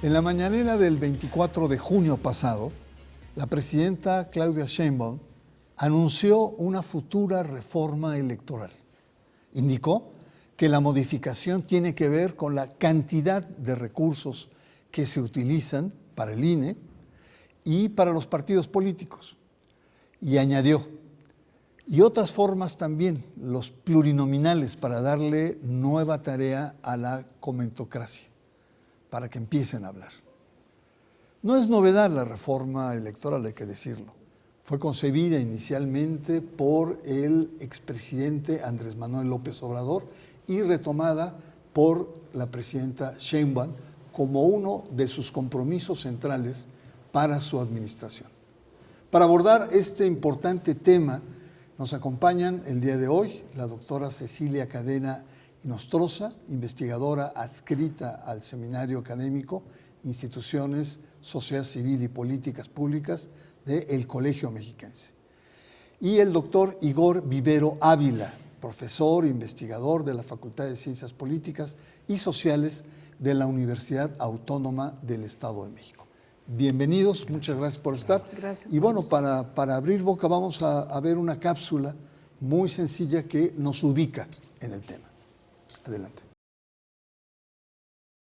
En la mañanera del 24 de junio pasado, la presidenta Claudia Sheinbaum anunció una futura reforma electoral. Indicó que la modificación tiene que ver con la cantidad de recursos que se utilizan para el INE y para los partidos políticos. Y añadió, y otras formas también, los plurinominales, para darle nueva tarea a la comentocracia, para que empiecen a hablar. No es novedad la reforma electoral, hay que decirlo. Fue concebida inicialmente por el expresidente Andrés Manuel López Obrador y retomada por la presidenta Sheinbaum como uno de sus compromisos centrales para su administración. Para abordar este importante tema, nos acompañan el día de hoy la doctora Cecilia Cadena Inostroza, investigadora adscrita al Seminario Académico Instituciones, Sociedad Civil y Políticas Públicas del Colegio Mexiquense. Y el doctor Igor Vivero Ávila, profesor e investigador de la Facultad de Ciencias Políticas y Sociales de la Universidad Autónoma del Estado de México. Bienvenidos, muchas gracias por estar. Gracias. Y bueno, para abrir boca vamos a ver una cápsula muy sencilla que nos ubica en el tema. Adelante.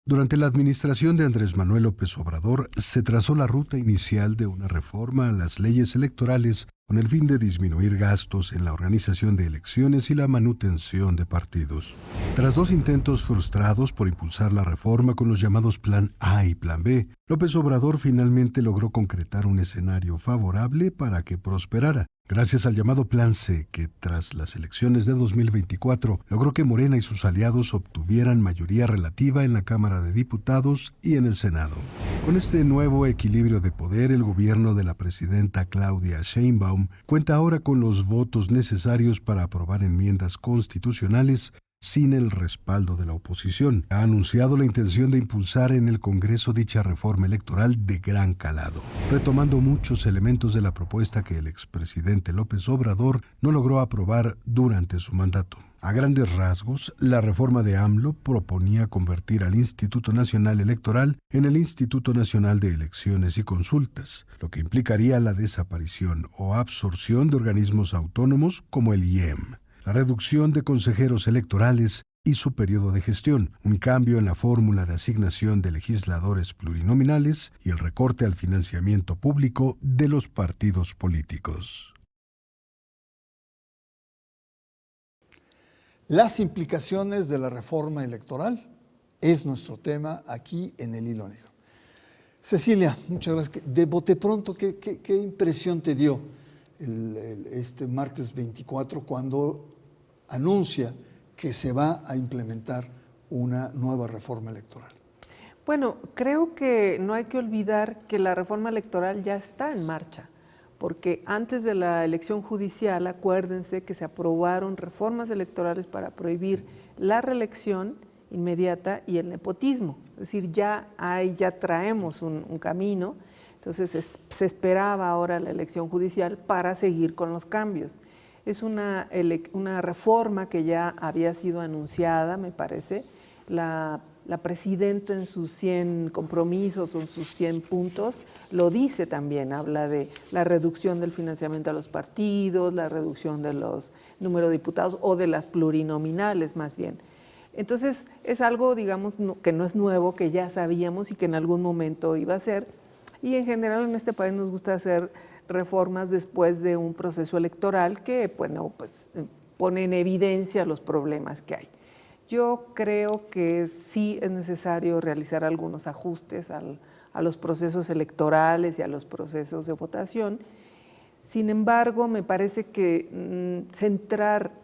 Durante la administración de Andrés Manuel López Obrador se trazó la ruta inicial de una reforma a las leyes electorales con el fin de disminuir gastos en la organización de elecciones y la manutención de partidos. Tras 2 intentos frustrados por impulsar la reforma con los llamados Plan A y Plan B, López Obrador finalmente logró concretar un escenario favorable para que prosperara, gracias al llamado Plan C, que tras las elecciones de 2024 logró que Morena y sus aliados obtuvieran mayoría relativa en la Cámara de Diputados y en el Senado. Con este nuevo equilibrio de poder, el gobierno de la presidenta Claudia Sheinbaum cuenta ahora con los votos necesarios para aprobar enmiendas constitucionales sin el respaldo de la oposición. Ha anunciado la intención de impulsar en el Congreso dicha reforma electoral de gran calado, retomando muchos elementos de la propuesta que el expresidente López Obrador no logró aprobar durante su mandato. A grandes rasgos, la reforma de AMLO proponía convertir al Instituto Nacional Electoral en el Instituto Nacional de Elecciones y Consultas, lo que implicaría la desaparición o absorción de organismos autónomos como el IEM, la reducción de consejeros electorales y su periodo de gestión, un cambio en la fórmula de asignación de legisladores plurinominales y el recorte al financiamiento público de los partidos políticos. Las implicaciones de la reforma electoral es nuestro tema aquí en el Hilo Negro. Cecilia, muchas gracias. De bote pronto, ¿qué impresión te dio este martes 24 cuando anuncia que se va a implementar una nueva reforma electoral? Bueno, creo que no hay que olvidar que la reforma electoral ya está en marcha, porque antes de la elección judicial, acuérdense que se aprobaron reformas electorales para prohibir la reelección inmediata y el nepotismo. Es decir, ya traemos un camino, entonces se esperaba ahora la elección judicial para seguir con los cambios. Es una reforma que ya había sido anunciada, me parece. La presidenta en sus 100 compromisos o en sus 100 puntos lo dice también, habla de la reducción del financiamiento a los partidos, la reducción de los números de diputados o de las plurinominales más bien. Entonces es algo, digamos, que no es nuevo, que ya sabíamos y que en algún momento iba a ser. Y en general en este país nos gusta hacer reformas después de un proceso electoral que, bueno, pues pone en evidencia los problemas que hay. Yo creo que sí es necesario realizar algunos ajustes a los procesos electorales y a los procesos de votación. Sin embargo, me parece que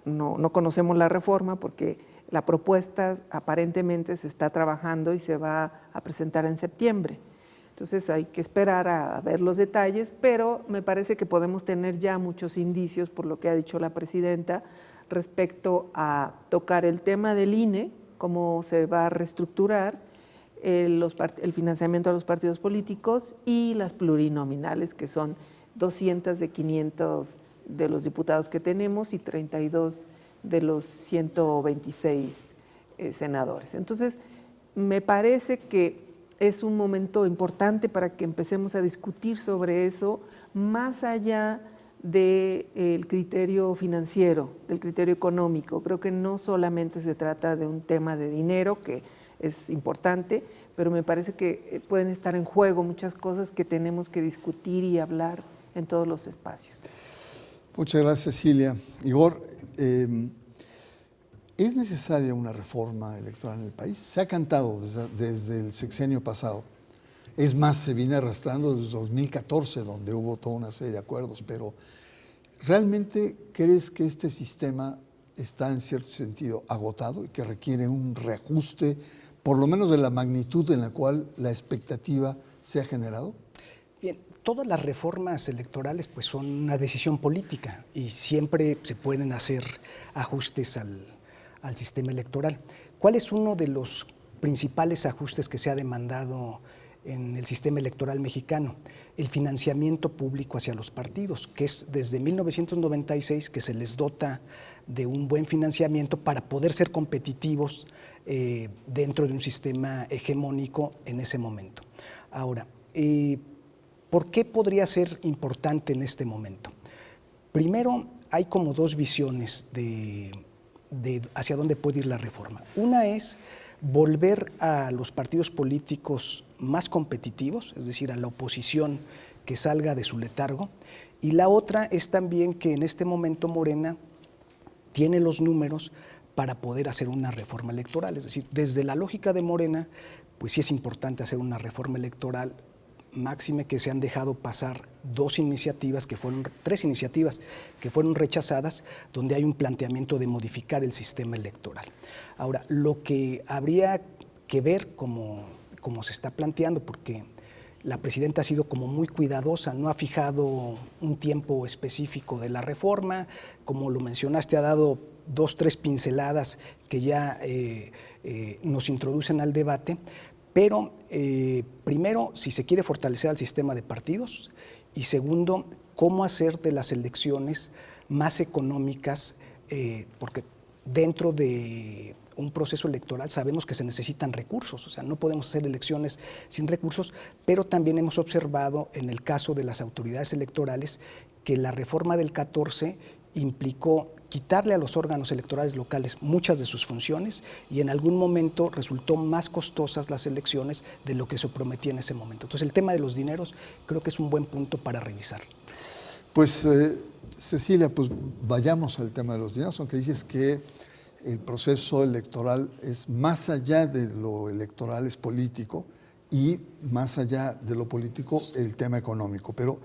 no conocemos la reforma porque la propuesta aparentemente se está trabajando y se va a presentar en septiembre. Entonces hay que esperar a ver los detalles, pero me parece que podemos tener ya muchos indicios por lo que ha dicho la presidenta respecto a tocar el tema del INE, cómo se va a reestructurar el financiamiento a los partidos políticos y las plurinominales, que son 200 de 500 de los diputados que tenemos y 32 de los 126 senadores. Entonces, me parece que es un momento importante para que empecemos a discutir sobre eso, más allá del criterio financiero, del criterio económico. Creo que no solamente se trata de un tema de dinero, que es importante, pero me parece que pueden estar en juego muchas cosas que tenemos que discutir y hablar en todos los espacios. Muchas gracias, Cecilia. Igor, ¿es necesaria una reforma electoral en el país? Se ha cantado desde el sexenio pasado. Es más, se viene arrastrando desde 2014, donde hubo toda una serie de acuerdos, pero ¿realmente crees que este sistema está en cierto sentido agotado y que requiere un reajuste, por lo menos de la magnitud en la cual la expectativa se ha generado? Bien, todas las reformas electorales pues son una decisión política y siempre se pueden hacer ajustes al sistema electoral. ¿Cuál es uno de los principales ajustes que se ha demandado en el sistema electoral mexicano? El financiamiento público hacia los partidos, que es desde 1996 que se les dota de un buen financiamiento para poder ser competitivos dentro de un sistema hegemónico en ese momento. Ahora, ¿por qué podría ser importante en este momento? Primero, hay como dos visiones de hacia dónde puede ir la reforma. Una es volver a los partidos políticos más competitivos, es decir, a la oposición que salga de su letargo, y la otra es también que en este momento Morena tiene los números para poder hacer una reforma electoral, es decir, desde la lógica de Morena, pues sí es importante hacer una reforma electoral, máxime que se han dejado pasar tres iniciativas que fueron rechazadas, donde hay un planteamiento de modificar el sistema electoral. Ahora, lo que habría que ver como se está planteando, porque la presidenta ha sido como muy cuidadosa, no ha fijado un tiempo específico de la reforma, como lo mencionaste, ha dado 2, 3 pinceladas que ya nos introducen al debate, pero primero, si se quiere fortalecer al sistema de partidos, y segundo, cómo hacer de las elecciones más económicas, porque dentro de un proceso electoral sabemos que se necesitan recursos, o sea, no podemos hacer elecciones sin recursos, pero también hemos observado en el caso de las autoridades electorales que la reforma del 14 implicó quitarle a los órganos electorales locales muchas de sus funciones y en algún momento resultó más costosas las elecciones de lo que se prometía en ese momento. Entonces el tema de los dineros creo que es un buen punto para revisar. Pues Cecilia, pues vayamos al tema de los dineros, aunque dices que el proceso electoral es más allá de lo electoral, es político, y más allá de lo político el tema económico. Pero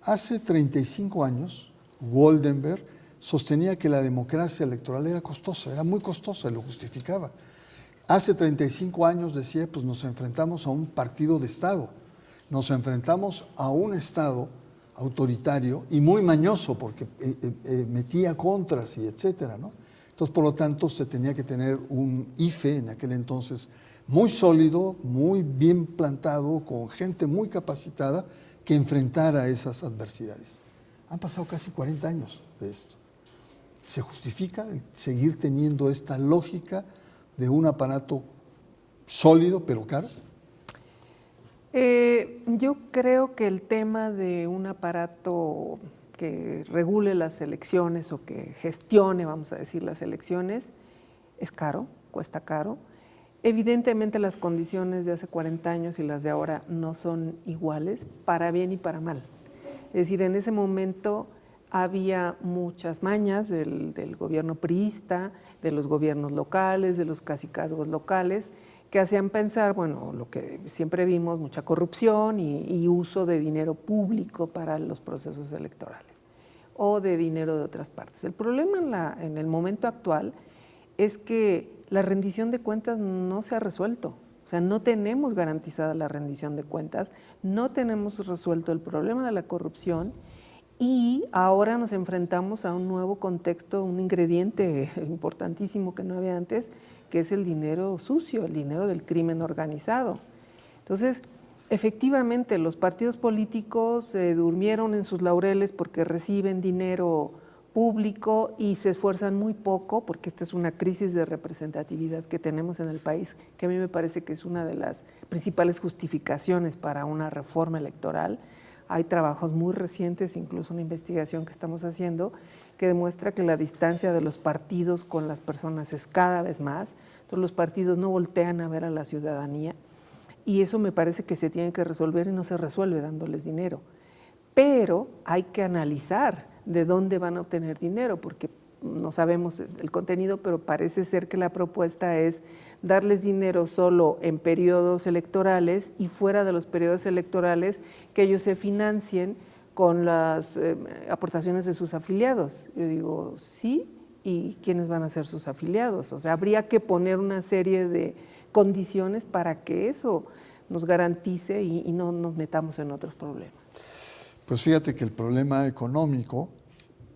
hace 35 años, Goldenberg sostenía que la democracia electoral era costosa, era muy costosa, y lo justificaba. Hace 35 años decía, pues nos enfrentamos a un partido de Estado, nos enfrentamos a un Estado autoritario y muy mañoso porque metía contras y etcétera, ¿no? Entonces, por lo tanto, se tenía que tener un IFE en aquel entonces muy sólido, muy bien plantado, con gente muy capacitada que enfrentara esas adversidades. Han pasado casi 40 años de esto. ¿Se justifica el seguir teniendo esta lógica de un aparato sólido pero caro? Yo creo que el tema de un aparato que regule las elecciones o que gestione, vamos a decir, las elecciones, es caro, cuesta caro. Evidentemente las condiciones de hace 40 años y las de ahora no son iguales, para bien y para mal. Es decir, en ese momento había muchas mañas del gobierno priista, de los gobiernos locales, de los cacicazgos locales, que hacían pensar, bueno, lo que siempre vimos, mucha corrupción y uso de dinero público para los procesos electorales o de dinero de otras partes. El problema en el momento actual es que la rendición de cuentas no se ha resuelto. O sea, no tenemos garantizada la rendición de cuentas, no tenemos resuelto el problema de la corrupción y ahora nos enfrentamos a un nuevo contexto, un ingrediente importantísimo que no había antes, que es el dinero sucio, el dinero del crimen organizado. Entonces, efectivamente, los partidos políticos durmieron en sus laureles porque reciben dinero público y se esfuerzan muy poco, porque esta es una crisis de representatividad que tenemos en el país, que a mí me parece que es una de las principales justificaciones para una reforma electoral. Hay trabajos muy recientes, incluso una investigación que estamos haciendo, que demuestra que la distancia de los partidos con las personas es cada vez más. Entonces los partidos no voltean a ver a la ciudadanía y eso me parece que se tiene que resolver y no se resuelve dándoles dinero. Pero hay que analizar de dónde van a obtener dinero, porque no sabemos el contenido, pero parece ser que la propuesta es darles dinero solo en periodos electorales y fuera de los periodos electorales que ellos se financien con las aportaciones de sus afiliados. Yo digo, sí, ¿y quiénes van a ser sus afiliados? O sea, habría que poner una serie de condiciones para que eso nos garantice y no nos metamos en otros problemas. Pues fíjate que el problema económico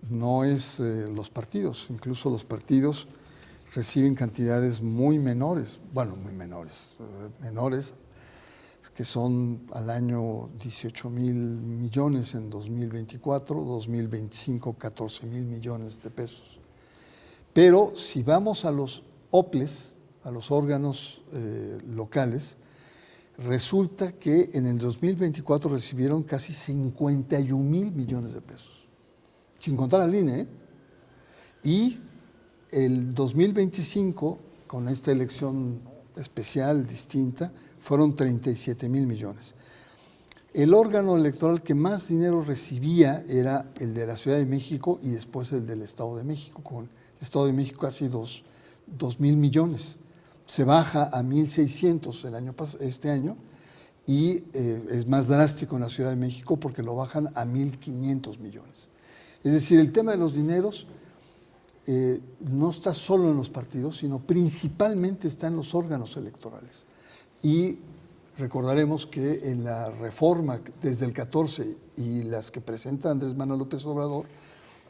no es los partidos, incluso los partidos reciben cantidades muy menores, menores, que son al año 18,000 millones en 2024, 2025 14,000 millones de pesos. Pero si vamos a los OPLES, a los órganos locales, resulta que en el 2024 recibieron casi 51,000 millones de pesos, sin contar al INE, ¿eh? Y el 2025, con esta elección especial, distinta, fueron 37,000 millones. El órgano electoral que más dinero recibía era el de la Ciudad de México y después el del Estado de México, con el Estado de México casi 2,000 millones. Se baja a 1,600 este año y es más drástico en la Ciudad de México porque lo bajan a 1,500 millones. Es decir, el tema de los dineros no está solo en los partidos, sino principalmente está en los órganos electorales. Y recordaremos que en la reforma desde el 14 y las que presenta Andrés Manuel López Obrador,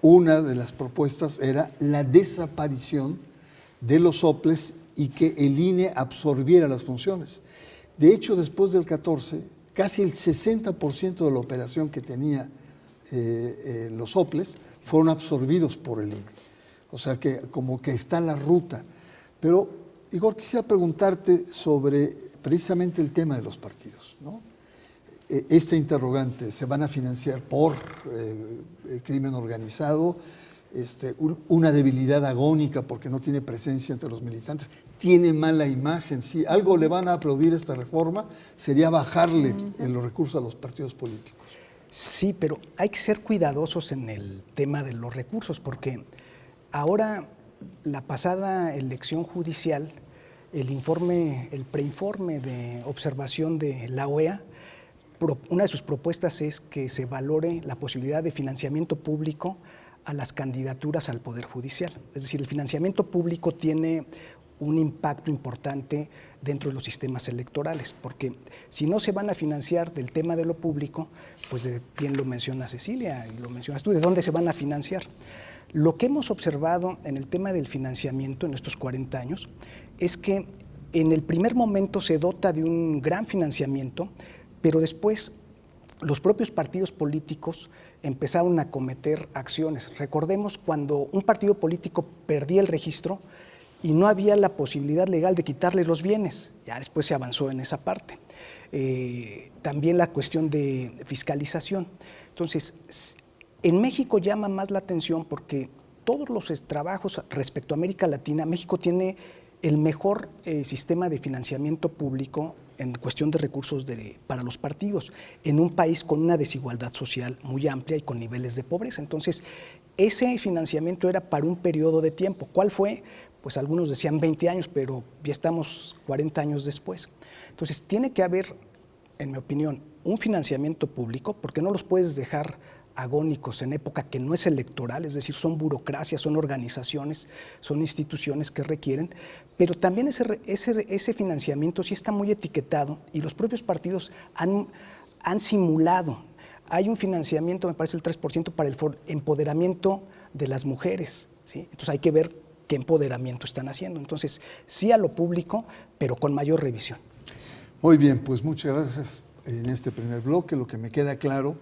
una de las propuestas era la desaparición de los OPLES y que el INE absorbiera las funciones. De hecho, después del 14, casi el 60% de la operación que tenía los OPLES fueron absorbidos por el INE. O sea que como que está la ruta. Pero, Igor, quisiera preguntarte sobre precisamente el tema de los partidos, ¿no? Esta interrogante, ¿se van a financiar por crimen organizado? Una debilidad agónica porque no tiene presencia entre los militantes, tiene mala imagen. Si algo le van a aplaudir a esta reforma, sería bajarle en los recursos a los partidos políticos. Sí, pero hay que ser cuidadosos en el tema de los recursos, porque ahora, la pasada elección judicial, el preinforme de observación de la OEA, una de sus propuestas es que se valore la posibilidad de financiamiento público a las candidaturas al Poder Judicial. Es decir, el financiamiento público tiene un impacto importante dentro de los sistemas electorales, porque si no se van a financiar del tema de lo público, pues bien lo menciona Cecilia y lo mencionas tú, ¿de dónde se van a financiar? Lo que hemos observado en el tema del financiamiento en estos 40 años es que en el primer momento se dota de un gran financiamiento, pero después los propios partidos políticos empezaron a cometer acciones. Recordemos cuando un partido político perdía el registro y no había la posibilidad legal de quitarle los bienes. Ya después se avanzó en esa parte. También la cuestión de fiscalización. Entonces, en México llama más la atención porque todos los trabajos respecto a América Latina, México tiene el mejor sistema de financiamiento público en cuestión de recursos para los partidos, en un país con una desigualdad social muy amplia y con niveles de pobreza. Entonces, ese financiamiento era para un periodo de tiempo. ¿Cuál fue? Pues algunos decían 20 años, pero ya estamos 40 años después. Entonces, tiene que haber, en mi opinión, un financiamiento público, porque no los puedes dejar agónicos en época que no es electoral, es decir, son burocracias, son organizaciones, son instituciones que requieren, pero también ese financiamiento sí está muy etiquetado y los propios partidos han simulado. Hay un financiamiento, me parece el 3%, para el empoderamiento de las mujeres, ¿sí? Entonces hay que ver qué empoderamiento están haciendo. Entonces, sí a lo público, pero con mayor revisión. Muy bien, pues muchas gracias en este primer bloque. Lo que me queda claro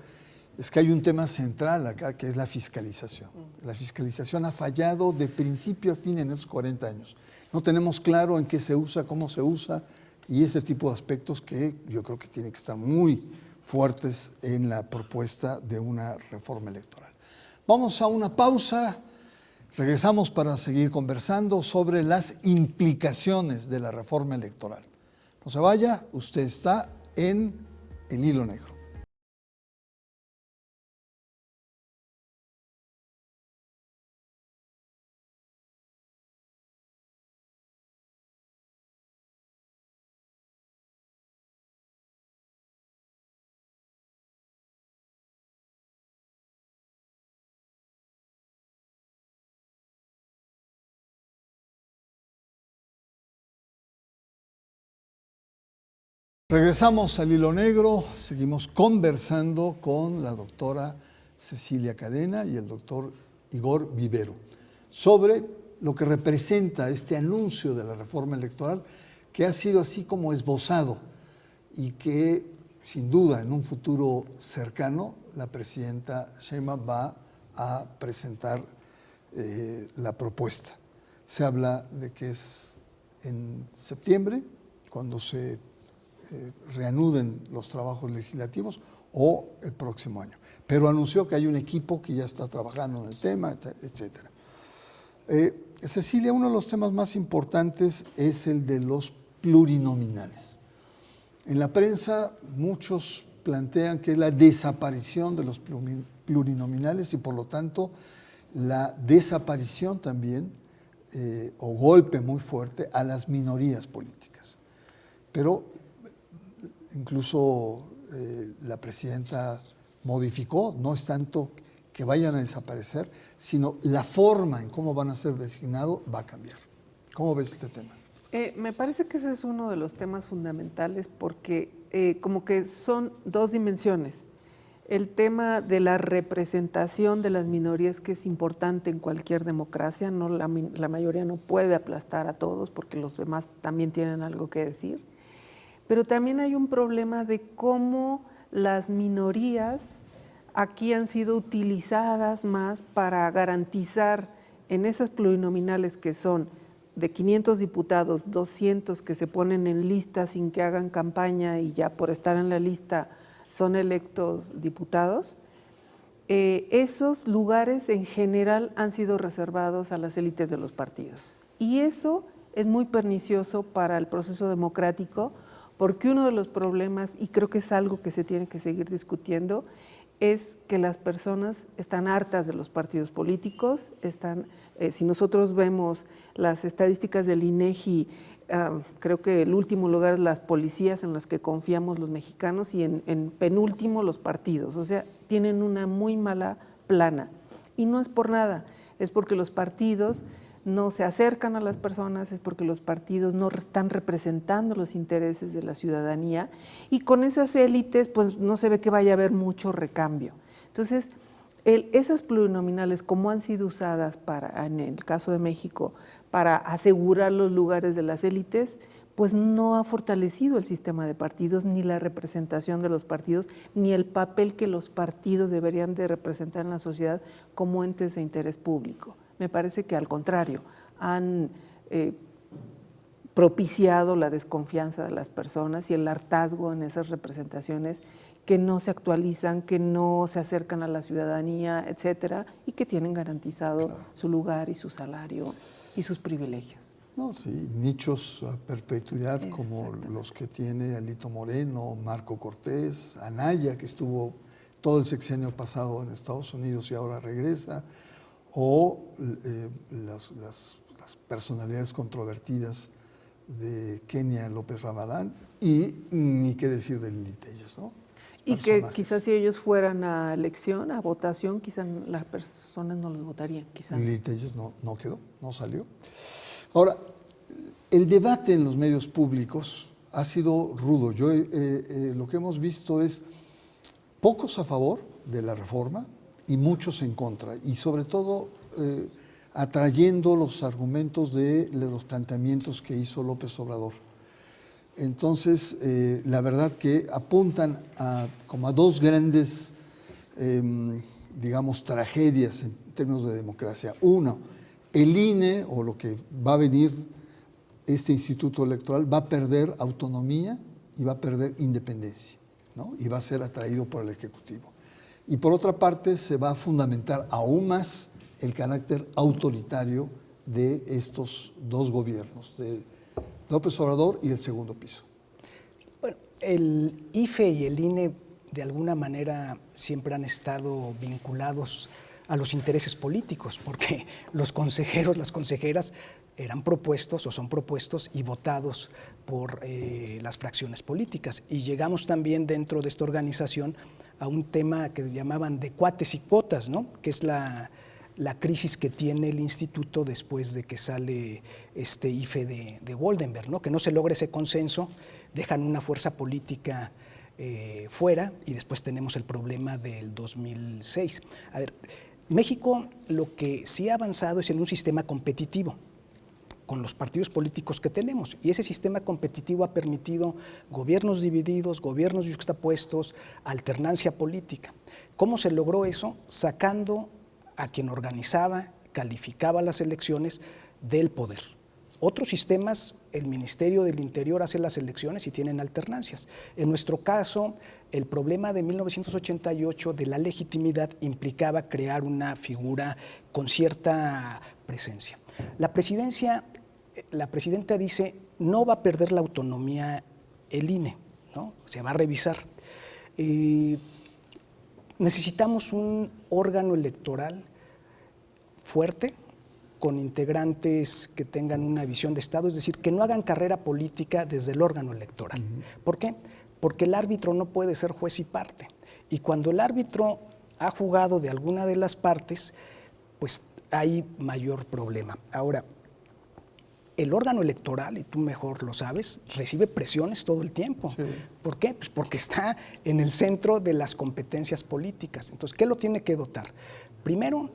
es que hay un tema central acá, que es la fiscalización. La fiscalización ha fallado de principio a fin en esos 40 años. No tenemos claro en qué se usa, cómo se usa, y ese tipo de aspectos que yo creo que tienen que estar muy fuertes en la propuesta de una reforma electoral. Vamos a una pausa, regresamos para seguir conversando sobre las implicaciones de la reforma electoral. No se vaya, usted está en El Hilo Negro. Regresamos al Hilo Negro, seguimos conversando con la doctora Cecilia Cadena y el doctor Igor Vivero sobre lo que representa este anuncio de la reforma electoral que ha sido así como esbozado y que sin duda en un futuro cercano la presidenta Sheinbaum va a presentar la propuesta. Se habla de que es en septiembre cuando se reanuden los trabajos legislativos o el próximo año. Pero anunció que hay un equipo que ya está trabajando en el tema, etcétera. Cecilia, uno de los temas más importantes es el de los plurinominales. En la prensa muchos plantean que es la desaparición de los plurinominales y por lo tanto la desaparición también o golpe muy fuerte a las minorías políticas. Pero incluso la presidenta modificó, no es tanto que vayan a desaparecer, sino la forma en cómo van a ser designados va a cambiar. ¿Cómo ves este tema? Me parece que ese es uno de los temas fundamentales porque como que son dos dimensiones. El tema de la representación de las minorías, que es importante en cualquier democracia, no, la mayoría no puede aplastar a todos porque los demás también tienen algo que decir. Pero también hay un problema de cómo las minorías aquí han sido utilizadas más para garantizar en esas plurinominales que son de 500 diputados, 200 que se ponen en lista sin que hagan campaña y ya por estar en la lista son electos diputados. Esos lugares en general han sido reservados a las élites de los partidos. Y eso es muy pernicioso para el proceso democrático, porque uno de los problemas, y creo que es algo que se tiene que seguir discutiendo, es que las personas están hartas de los partidos políticos, si nosotros vemos las estadísticas del INEGI, creo que el último lugar es las policías en las que confiamos los mexicanos y en penúltimo los partidos, o sea, tienen una muy mala plana. Y no es por nada, es porque los partidos no se acercan a las personas, es porque los partidos no están representando los intereses de la ciudadanía y con esas élites pues no se ve que vaya a haber mucho recambio. Entonces, esas plurinominales como han sido usadas en el caso de México, para asegurar los lugares de las élites, pues no ha fortalecido el sistema de partidos, ni la representación de los partidos, ni el papel que los partidos deberían de representar en la sociedad como entes de interés público. Me parece que al contrario, han propiciado la desconfianza de las personas y el hartazgo en esas representaciones que no se actualizan, que no se acercan a la ciudadanía, etcétera, y que tienen garantizado su lugar y su salario y sus privilegios. No, sí, nichos a perpetuidad como los que tiene Alito Moreno, Marco Cortés, Anaya, que estuvo todo el sexenio pasado en Estados Unidos y ahora regresa, o las personalidades controvertidas de Kenia López Ramadán y ni qué decir de Lili Telles, ¿no? Y que quizás si ellos fueran a elección, a votación, quizás las personas no los votarían. Lili Telles no quedó, no salió. Ahora, el debate en los medios públicos ha sido rudo. Lo que hemos visto es pocos a favor de la reforma y muchos en contra, y sobre todo atrayendo los argumentos de los planteamientos que hizo López Obrador. Entonces, la verdad que apuntan como a dos grandes digamos, tragedias en términos de democracia. Uno, el INE, o lo que va a venir, este instituto electoral, va a perder autonomía y va a perder independencia, ¿no? Y va a ser atraído por el Ejecutivo. Y por otra parte, se va a fundamentar aún más el carácter autoritario de estos dos gobiernos, de López Obrador y el segundo piso. Bueno, el IFE y el INE de alguna manera siempre han estado vinculados a los intereses políticos, porque los consejeros, las consejeras eran propuestos o son propuestos y votados por las fracciones políticas. Y llegamos también dentro de esta organización a un tema que llamaban de cuates y cuotas, ¿no? Que es la crisis que tiene el instituto después de que sale este IFE de Goldenberg, ¿no? Que no se logra ese consenso, dejan una fuerza política fuera y después tenemos el problema del 2006. A ver, México lo que sí ha avanzado es en un sistema competitivo con los partidos políticos que tenemos, y ese sistema competitivo ha permitido gobiernos divididos, gobiernos yuxtapuestos, alternancia política. ¿Cómo se logró eso? Sacando a quien organizaba, calificaba las elecciones del poder. Otros sistemas, el Ministerio del Interior hace las elecciones y tienen alternancias. En nuestro caso, el problema de 1988 de la legitimidad implicaba crear una figura con cierta presencia. La presidenta dice, no va a perder la autonomía el INE, ¿no? Se va a revisar. Necesitamos un órgano electoral fuerte, con integrantes que tengan una visión de Estado, es decir, que no hagan carrera política desde el órgano electoral. ¿Por qué? Porque el árbitro no puede ser juez y parte. Y cuando el árbitro ha jugado de alguna de las partes, pues hay mayor problema. Ahora, el órgano electoral, y tú mejor lo sabes, recibe presiones todo el tiempo. Sí. ¿Por qué? Pues porque está en el centro de las competencias políticas. Entonces, ¿qué lo tiene que dotar? Primero,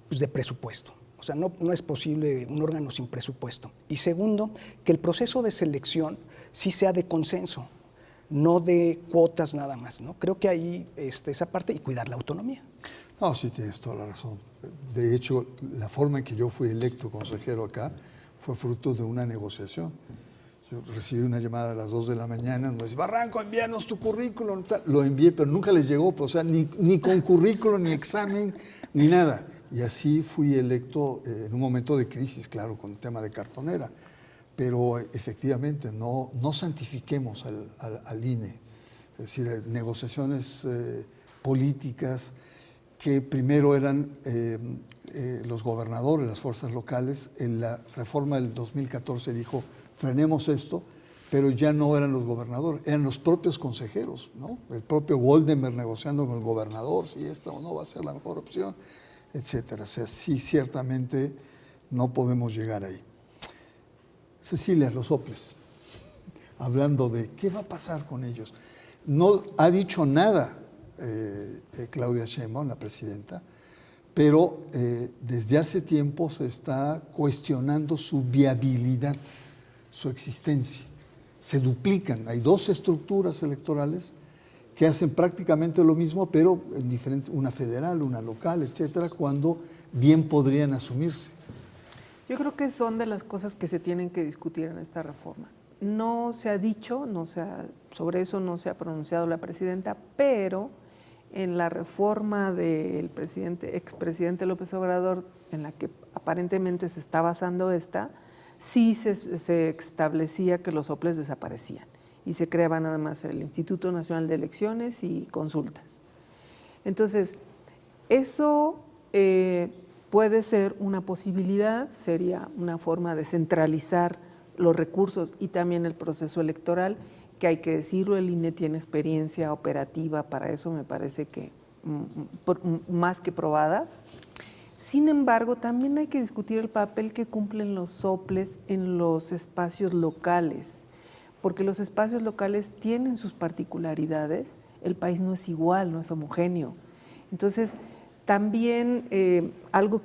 pues de presupuesto. O sea, no es posible un órgano sin presupuesto. Y segundo, que el proceso de selección sí sea de consenso, no de cuotas nada más, ¿no? Creo que ahí esa parte, y cuidar la autonomía. No, sí tienes toda la razón. De hecho, la forma en que yo fui electo consejero acá fue fruto de una negociación. Yo recibí una llamada a las 2 de la mañana, me dice, Barranco, envíanos tu currículum. Lo envié, pero nunca les llegó, o sea, ni con currículum, ni examen, ni nada. Y así fui electo en un momento de crisis, claro, con el tema de cartonera. Pero efectivamente, no santifiquemos al INE. Es decir, negociaciones políticas que primero eran los gobernadores, las fuerzas locales. En la reforma del 2014 dijo, frenemos esto, pero ya no eran los gobernadores, eran los propios consejeros, ¿no? El propio Goldenberg negociando con el gobernador, si esta o no va a ser la mejor opción, etcétera. O sea, sí, ciertamente no podemos llegar ahí. Cecilia, los soples, hablando de qué va a pasar con ellos. No ha dicho nada Claudia Sheinbaum, la presidenta, pero desde hace tiempo se está cuestionando su viabilidad, su existencia. Se duplican, hay dos estructuras electorales que hacen prácticamente lo mismo, pero en diferentes, una federal, una local, etcétera, cuando bien podrían asumirse. Yo creo que son de las cosas que se tienen que discutir en esta reforma. No se ha dicho, sobre eso no se ha pronunciado la presidenta, pero en la reforma del expresidente López Obrador, en la que aparentemente se está basando esta, sí se establecía que los soples desaparecían y se creaba nada más el Instituto Nacional de Elecciones y Consultas. Entonces, eso puede ser una posibilidad, sería una forma de centralizar los recursos y también el proceso electoral, que hay que decirlo, el INE tiene experiencia operativa para eso, me parece que más que probada. Sin embargo, también hay que discutir el papel que cumplen los soples en los espacios locales, porque los espacios locales tienen sus particularidades, el país no es igual, no es homogéneo. Entonces, también algo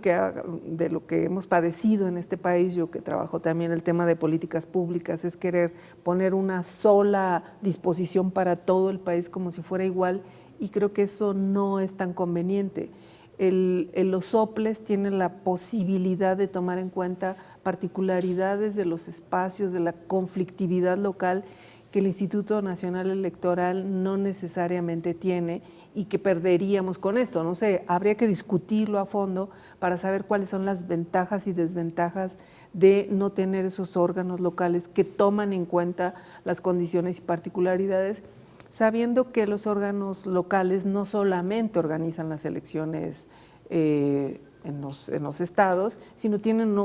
de lo que hemos padecido en este país, yo que trabajo también el tema de políticas públicas, es querer poner una sola disposición para todo el país como si fuera igual, y creo que eso no es tan conveniente. Los soples tienen la posibilidad de tomar en cuenta particularidades de los espacios, de la conflictividad local que el Instituto Nacional Electoral no necesariamente tiene y que perderíamos con esto. No sé, habría que discutirlo a fondo para saber cuáles son las ventajas y desventajas de no tener esos órganos locales que toman en cuenta las condiciones y particularidades, sabiendo que los órganos locales no solamente organizan las elecciones en los estados, sino tienen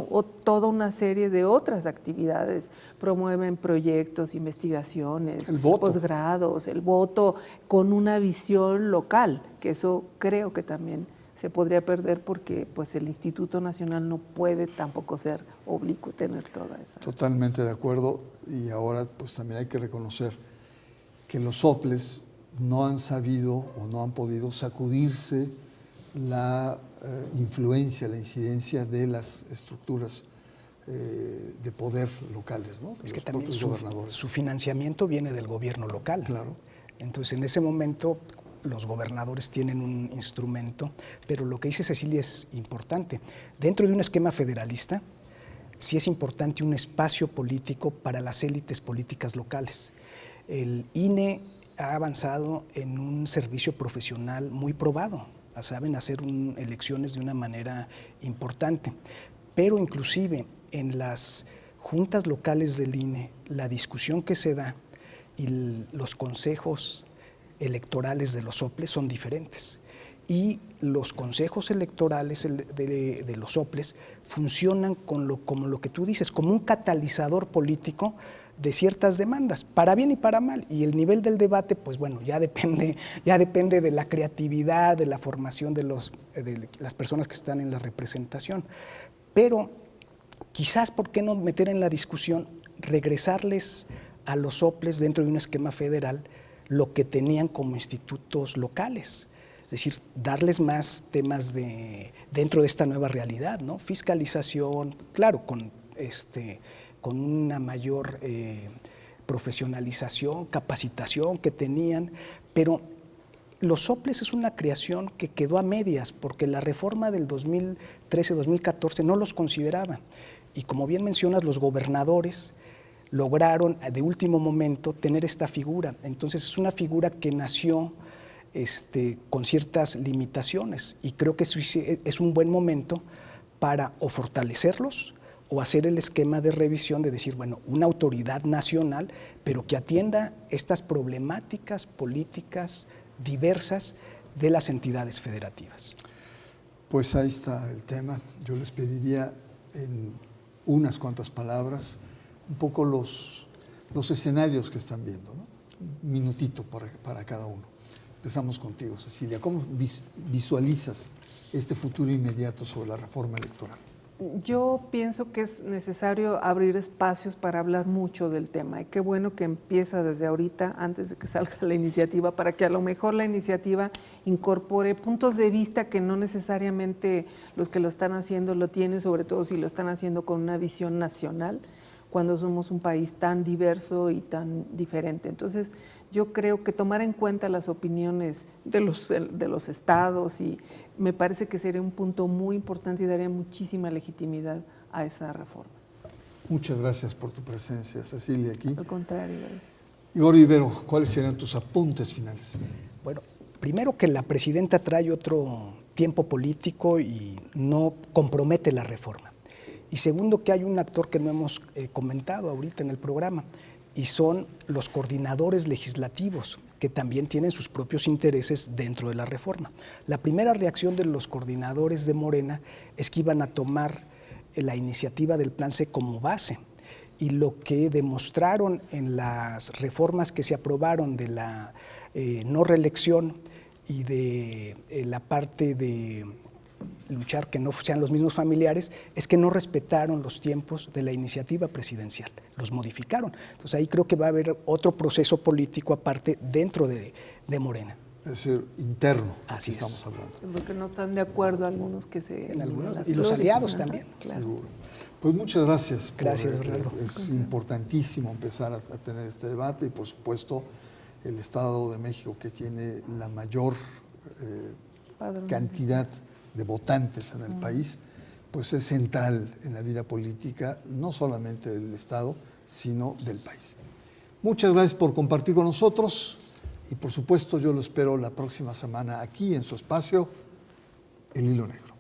toda una serie de otras actividades, promueven proyectos, investigaciones, posgrados, el voto con una visión local, que eso creo que también se podría perder porque pues el Instituto Nacional no puede tampoco ser oblicuo tener toda esa. Totalmente de acuerdo, y ahora pues también hay que reconocer que los soples no han sabido o no han podido sacudirse la influencia, la incidencia de las estructuras de poder locales, ¿no? Es que también su financiamiento viene del gobierno local. Claro. Entonces, en ese momento, los gobernadores tienen un instrumento, pero lo que dice Cecilia es importante. Dentro de un esquema federalista, sí es importante un espacio político para las élites políticas locales. El INE ha avanzado en un servicio profesional muy probado. Saben hacer elecciones de una manera importante, pero inclusive en las juntas locales del INE, la discusión que se da y los consejos electorales de los soples son diferentes. Y los consejos electorales de los soples funcionan como lo que tú dices, como un catalizador político de ciertas demandas, para bien y para mal. Y el nivel del debate, pues bueno, ya depende de la creatividad, de la formación de las personas que están en la representación. Pero quizás, ¿por qué no meter en la discusión, regresarles a los soples dentro de un esquema federal lo que tenían como institutos locales? Es decir, darles más temas dentro de esta nueva realidad, ¿no? Fiscalización, claro, con una mayor profesionalización, capacitación que tenían, pero los soples es una creación que quedó a medias porque la reforma del 2013-2014 no los consideraba. Y como bien mencionas, los gobernadores lograron de último momento tener esta figura. Entonces es una figura que nació con ciertas limitaciones y creo que es un buen momento para o fortalecerlos o hacer el esquema de revisión de decir, bueno, una autoridad nacional, pero que atienda estas problemáticas políticas diversas de las entidades federativas. Pues ahí está el tema. Yo les pediría en unas cuantas palabras un poco los escenarios que están viendo, ¿no? Un minutito para cada uno. Empezamos contigo, Cecilia. ¿Cómo visualizas este futuro inmediato sobre la reforma electoral? Yo pienso que es necesario abrir espacios para hablar mucho del tema y qué bueno que empieza desde ahorita, antes de que salga la iniciativa, para que a lo mejor la iniciativa incorpore puntos de vista que no necesariamente los que lo están haciendo lo tienen, sobre todo si lo están haciendo con una visión nacional, cuando somos un país tan diverso y tan diferente. Entonces, yo creo que tomar en cuenta las opiniones de los estados y me parece que sería un punto muy importante y daría muchísima legitimidad a esa reforma. Muchas gracias por tu presencia, Cecilia, aquí. Al contrario, gracias. Igor Rivero, ¿cuáles serán tus apuntes finales? Bueno, primero que la presidenta trae otro tiempo político y no compromete la reforma. Y segundo, que hay un actor que no hemos comentado ahorita en el programa, y son los coordinadores legislativos, que también tienen sus propios intereses dentro de la reforma. La primera reacción de los coordinadores de Morena es que iban a tomar la iniciativa del Plan C como base, y lo que demostraron en las reformas que se aprobaron de la no reelección y de la parte de luchar que no sean los mismos familiares, es que no respetaron los tiempos de la iniciativa presidencial, los modificaron. Entonces ahí creo que va a haber otro proceso político aparte dentro de Morena. Es decir, interno. Así estamos hablando. Porque no están de acuerdo algunos que se... En algunos, y los aliados también. Claro. Seguro. Pues muchas gracias. Gracias, Bernardo. Es importantísimo empezar a tener este debate y por supuesto el Estado de México, que tiene la mayor cantidad de votantes en el país, pues es central en la vida política, no solamente del Estado, sino del país. Muchas gracias por compartir con nosotros y por supuesto yo lo espero la próxima semana aquí en su espacio, El Hilo Negro.